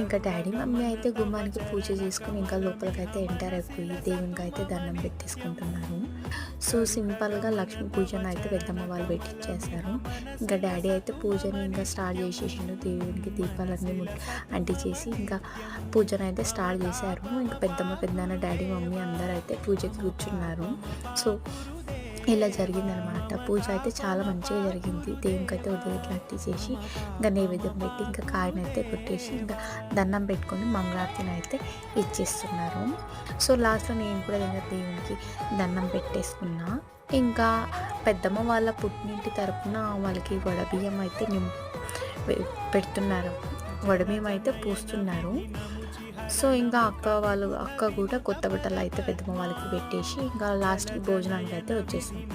ఇంకా daddy mummy అయితే గుమ్మానికి పూజ చేసుకుని ఇంకా లోపలికైతే ఎంటర్ అయిపోయి దేవునికి అయితే దండం పెట్టేసుకుంటున్నారు. సో సింపుల్గా లక్ష్మీ పూజను అయితే పెద్దమ్మ వాళ్ళు పెట్టించేశారు. ఇంకా డాడీ అయితే పూజని ఇంకా స్టార్ట్ చేసేసిండు. దేవునికి దీపాలన్నీ అంటించేసి ఇంకా పూజను అయితే స్టార్ట్ చేశారు. ఇంకా పెద్దమ్మ పెద్దనాన్న డాడీ మమ్మీ అందరూ అయితే పూజకి కూర్చున్నారు. సో ఇలా జరిగిందనమాట. పూజ అయితే చాలా మంచిగా జరిగింది. దేవునికి అయితే ఉదయం చేసి ఇంకా నైవేద్యం పెట్టి ఇంకా కాయనైతే కొట్టేసి ఇంకా దండం పెట్టుకొని మంగళారతిని అయితే ఇచ్చేస్తున్నారు. సో లాస్ట్లో నేను కూడా ఇంకా దేవునికి దండం పెట్టేసుకున్నా. ఇంకా పెద్దమ్మ వాళ్ళ పుట్టినింటి తరపున వాళ్ళకి వడబియ్యం అయితే పెడుతున్నారు, వడబియ్యం అయితే పూస్తున్నారు. సో ఇంకా అక్క కూడా కొత్త బట్టలు అయితే పెద్దమ్మ వాళ్ళకి పెట్టేసి ఇంకా లాస్ట్కి భోజనానికి అయితే వచ్చేసింది.